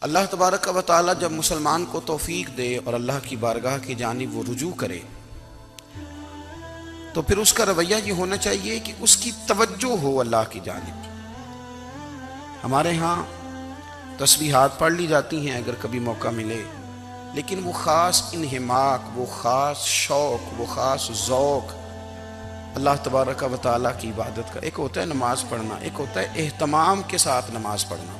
اللہ تبارک و تعالی جب مسلمان کو توفیق دے اور اللہ کی بارگاہ کی جانب وہ رجوع کرے تو پھر اس کا رویہ یہ ہونا چاہیے کہ اس کی توجہ ہو اللہ کی جانب۔ ہمارے ہاں تسبیحات پڑھ لی جاتی ہیں اگر کبھی موقع ملے، لیکن وہ خاص انہماک، وہ خاص شوق، وہ خاص ذوق اللہ تبارک و تعالیٰ کی عبادت کا، ایک ہوتا ہے نماز پڑھنا، ایک ہوتا ہے اہتمام کے ساتھ نماز پڑھنا،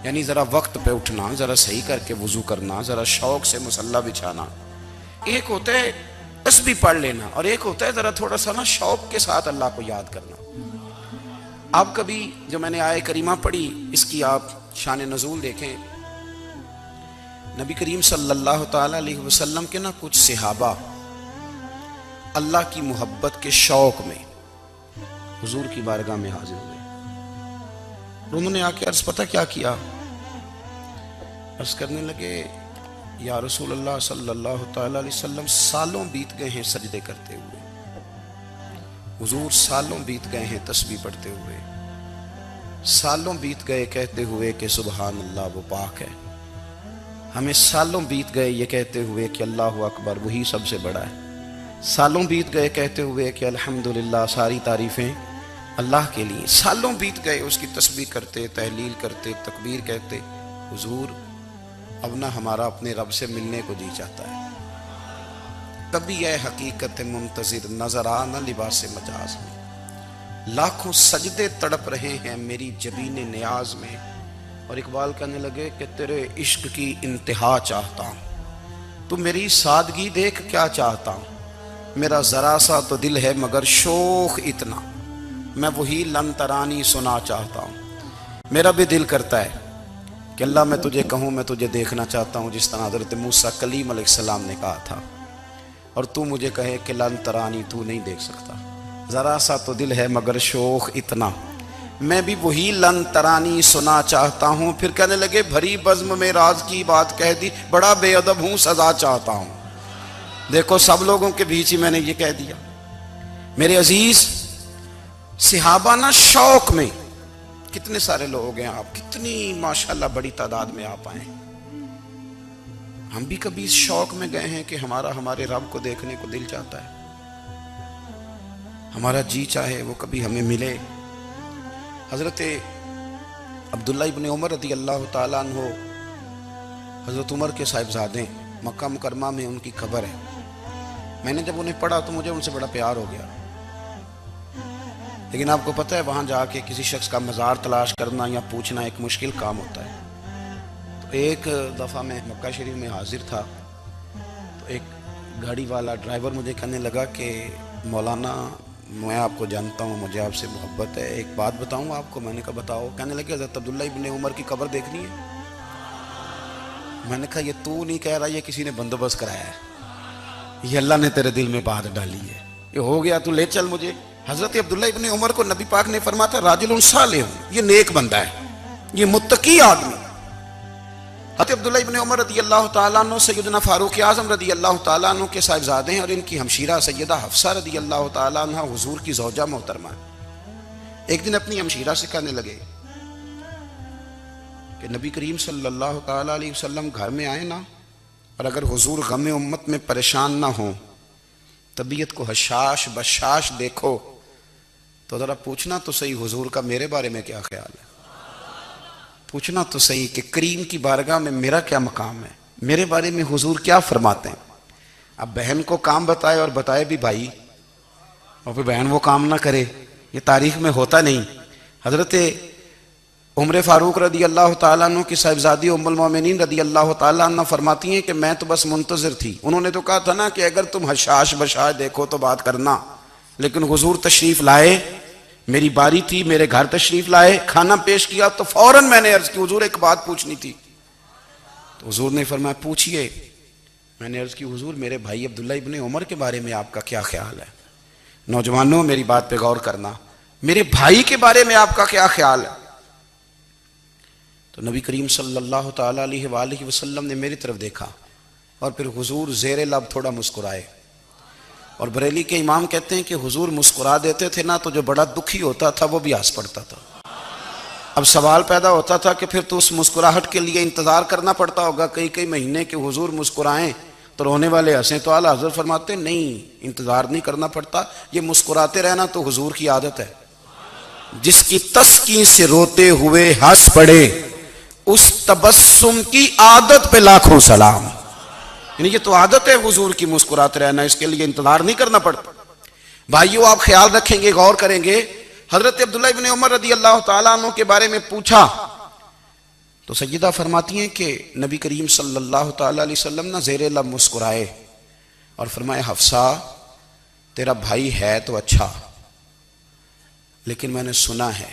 یعنی ذرا وقت پہ اٹھنا، ذرا صحیح کر کے وضو کرنا، ذرا شوق سے مصلی بچھانا۔ ایک ہوتا ہے تسبیح پڑھ لینا، اور ایک ہوتا ہے ذرا تھوڑا سا نا شوق کے ساتھ اللہ کو یاد کرنا۔ آپ کبھی جو میں نے آیہ کریمہ پڑھی اس کی آپ شان نزول دیکھیں، نبی کریم صلی اللہ تعالی علیہ وسلم کے نا کچھ صحابہ اللہ کی محبت کے شوق میں حضور کی بارگاہ میں حاضر ہوئے، اور انہوں نے آ کے عرض پتہ کیا کیا، عرض کرنے لگے یا رسول اللہ صلی اللہ تعالی علیہ وسلم سالوں بیت گئے ہیں سجدے کرتے ہوئے، حضور سالوں بیت گئے ہیں تسبیح پڑھتے ہوئے، سالوں بیت گئے کہتے ہوئے کہ سبحان اللہ وہ پاک ہے، ہمیں سالوں بیت گئے یہ کہتے ہوئے کہ اللہ اکبر وہی سب سے بڑا ہے، سالوں بیت گئے کہتے ہوئے کہ الحمدللہ ساری تعریفیں اللہ کے لیے، سالوں بیت گئے اس کی تسبیح کرتے، تحلیل کرتے، تکبیر کہتے۔ حضور اب نہ ہمارا اپنے رب سے ملنے کو جی چاہتا ہے، تبھی یہ حقیقت منتظر نظر آنا لباس مجاز میں، لاکھوں سجدے تڑپ رہے ہیں میری جبین نیاز میں، اور اقبال کہنے لگے کہ تیرے عشق کی انتہا چاہتا ہوں، تو میری سادگی دیکھ کیا چاہتا ہوں، میرا ذرا سا تو دل ہے مگر شوق اتنا، میں وہی لن ترانی سنا چاہتا ہوں۔ میرا بھی دل کرتا ہے کہ اللہ میں تجھے کہوں میں تجھے دیکھنا چاہتا ہوں، جس طرح حضرت موسیٰ کلیم علیہ السلام نے کہا تھا، اور تو مجھے کہے کہ لن ترانی تو نہیں دیکھ سکتا، ذرا سا تو دل ہے مگر شوق اتنا، میں بھی وہی لن ترانی سنا چاہتا ہوں۔ پھر کہنے لگے بھری بزم میں راز کی بات کہہ دی، بڑا بے ادب ہوں سزا چاہتا ہوں۔ دیکھو سب لوگوں کے بیچ ہی میں نے یہ کہہ دیا۔ میرے عزیز صحابہ نا شوق میں، کتنے سارے لوگ ہیں آپ، کتنی ماشاءاللہ بڑی تعداد میں آپ آئیں، ہم بھی کبھی اس شوق میں گئے ہیں کہ ہمارے رب کو دیکھنے کو دل چاہتا ہے، ہمارا جی چاہے وہ کبھی ہمیں ملے۔ حضرت عبداللہ ابن عمر رضی اللہ تعالیٰ عنہ حضرت عمر کے صاحبزادے، مکہ مکرمہ میں ان کی قبر ہے، میں نے جب انہیں پڑھا تو مجھے ان سے بڑا پیار ہو گیا، لیکن آپ کو پتہ ہے وہاں جا کے کسی شخص کا مزار تلاش کرنا یا پوچھنا ایک مشکل کام ہوتا ہے۔ تو ایک دفعہ میں مکہ شریف میں حاضر تھا، تو ایک گاڑی والا ڈرائیور مجھے کہنے لگا کہ مولانا میں آپ کو جانتا ہوں، مجھے آپ سے محبت ہے، ایک بات بتاؤں آپ کو۔ میں نے کہا بتاؤ۔ کہنے لگے حضرت عبداللہ ابن عمر کی قبر دیکھنی ہے۔ میں نے کہا یہ تو نہیں کہہ رہا، یہ کسی نے بندوبست کرایا ہے، یہ اللہ نے تیرے دل میں بات ڈالی ہے، یہ ہو گیا تو لے چل مجھے۔ حضرت عبداللہ ابن عمر کو نبی پاک نے فرمایا راجل صالح، یہ نیک بندہ ہے، یہ متقی آدمی۔ حضرت عبداللہ ابن عمر رضی اللہ تعالیٰ عنہ سیدنا فاروق اعظم رضی اللہ تعالیٰ عنہ کے صاحبزادے ہیں، اور ان کی ہمشیرہ سیدہ حفصہ رضی اللہ تعالیٰ عنہ حضور کی زوجہ محترمہ ہے۔ ایک دن اپنی ہمشیرہ سے کہنے لگے کہ نبی کریم صلی اللہ تعالیٰ علیہ وسلم گھر میں آئے نا، اور اگر حضور غم امت میں پریشان نہ ہوں، طبیعت کو حشاش بشاش دیکھو، تو ذرا پوچھنا تو صحیح حضور کا میرے بارے میں کیا خیال ہے، پوچھنا تو صحیح کہ کریم کی بارگاہ میں میرا کیا مقام ہے، میرے بارے میں حضور کیا فرماتے ہیں۔ اب بہن کو کام بتائے، اور بتائے بھی بھائی، اور پھر بہن وہ کام نہ کرے، یہ تاریخ میں ہوتا نہیں۔ حضرت عمر فاروق رضی اللہ تعالیٰ عنہ کی صاحبزادی ام المومنین رضی اللہ تعالیٰ عنہ فرماتی ہیں کہ میں تو بس منتظر تھی، انہوں نے تو کہا تھا نا کہ اگر تم حشاش بشاش دیکھو تو بات کرنا، لیکن حضور تشریف لائے، میری باری تھی، میرے گھر تشریف لائے، کھانا پیش کیا تو فوراً میں نے عرض کی حضور ایک بات پوچھنی تھی، تو حضور نے فرمایا پوچھئے۔ میں نے عرض کی حضور میرے بھائی عبداللہ ابن عمر کے بارے میں آپ کا کیا خیال ہے؟ نوجوانوں میری بات پہ غور کرنا، میرے بھائی کے بارے میں آپ کا کیا خیال ہے؟ تو نبی کریم صلی اللہ تعالیٰ علیہ وآلہ وسلم نے میری طرف دیکھا، اور پھر حضور زیر لب تھوڑا مسکرائے، اور بریلی کے امام کہتے ہیں کہ حضور مسکرا دیتے تھے نا تو جو بڑا دکھی ہوتا تھا وہ بھی ہنس پڑتا تھا۔ اب سوال پیدا ہوتا تھا کہ پھر تو اس مسکراہٹ کے لیے انتظار کرنا پڑتا ہوگا کئی کئی مہینے کہ حضور مسکرائیں تو رونے والے ہنسیں، تو اعلیٰ حضرت فرماتے نہیں، انتظار نہیں کرنا پڑتا، یہ مسکراتے رہنا تو حضور کی عادت ہے۔ جس کی تسکین سے روتے ہوئے ہنس پڑے اس تبسم کی عادت پہ لاکھوں سلام۔ یعنی یہ تو عادت ہے حضور کی مسکراتے رہنا، اس کے لیے انتظار نہیں کرنا پڑتا۔ بھائیو آپ خیال رکھیں گے، غور کریں گے، حضرت عبداللہ ابن عمر رضی اللہ تعالیٰ عنہ کے بارے میں پوچھا تو سیدہ فرماتی ہیں کہ نبی کریم صلی اللہ تعالیٰ علیہ وسلم نہ زیر لب مسکرائے اور فرمائے حفصہ تیرا بھائی ہے تو اچھا، لیکن میں نے سنا ہے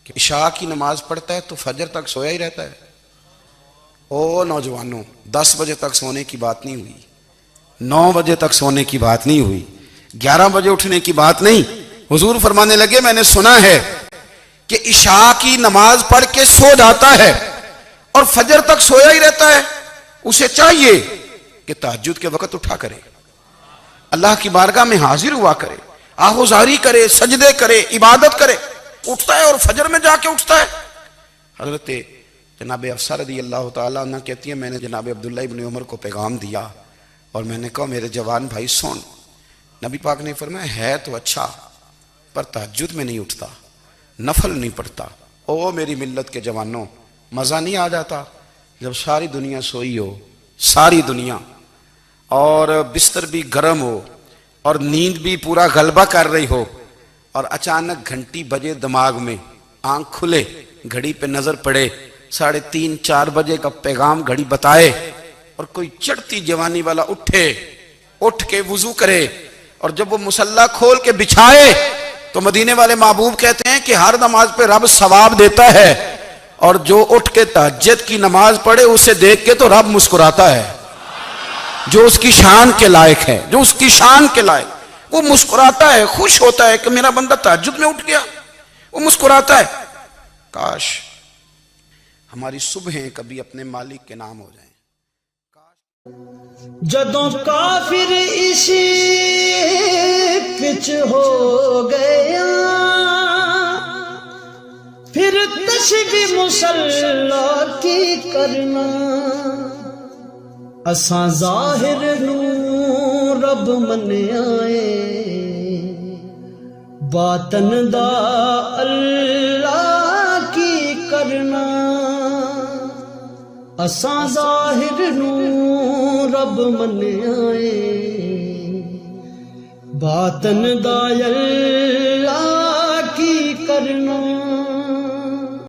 کہ عشاء کی نماز پڑھتا ہے تو فجر تک سویا ہی رہتا ہے۔ او نوجوانوں، 10 بجے تک سونے کی بات نہیں ہوئی، 9 بجے تک سونے کی بات نہیں ہوئی، 11 بجے اٹھنے کی بات نہیں۔ حضور فرمانے لگے میں نے سنا ہے کہ عشاء کی نماز پڑھ کے سو جاتا ہے اور فجر تک سویا ہی رہتا ہے، اسے چاہیے کہ تہجد کے وقت اٹھا کرے، اللہ کی بارگاہ میں حاضر ہوا کرے، آہوزاری کرے، سجدے کرے، عبادت کرے، اٹھتا ہے اور فجر میں جا کے اٹھتا ہے۔ حضرت جناب حفصہ رضی اللہ تعالیٰ عنہ کہتی ہیں میں نے جناب عبداللہ ابن عمر کو پیغام دیا اور میں نے کہا میرے جوان بھائی سن، نبی پاک نے فرمایا ہے تو اچھا پر تہجد میں نہیں اٹھتا، نفل نہیں پڑھتا۔ او میری ملت کے جوانوں، مزہ نہیں آ جاتا جب ساری دنیا سوئی ہو، ساری دنیا، اور بستر بھی گرم ہو اور نیند بھی پورا غلبہ کر رہی ہو، اور اچانک گھنٹی بجے دماغ میں، آنکھ کھلے، گھڑی پہ نظر پڑے، 3:30 4 بجے کا پیغام گھڑی بتائے، اور کوئی چڑھتی جوانی والا اٹھ کے وضو کرے، اور جب وہ مصلی کھول کے بچھائے تو مدینے والے محبوب کہتے ہیں کہ ہر نماز پہ رب ثواب دیتا ہے، اور جو اٹھ کے تہجد کی نماز پڑھے اسے دیکھ کے تو رب مسکراتا ہے، جو اس کی شان کے لائق ہے، جو اس کی شان کے لائق، وہ مسکراتا ہے، خوش ہوتا ہے کہ میرا بندہ تہجد میں اٹھ گیا، وہ مسکراتا ہے۔ کاش ہماری صبحیں کبھی اپنے مالک کے نام ہو جائیں۔ جدوں کافر اسی پچ ہو گیا پھر تشبیہ مصلا کی کرنا، اساں ظاہر نو رب منیا اے باطن دا اللہ کی کرنا، اساں ظاہر نو رب منیا اے باطن دا اللہ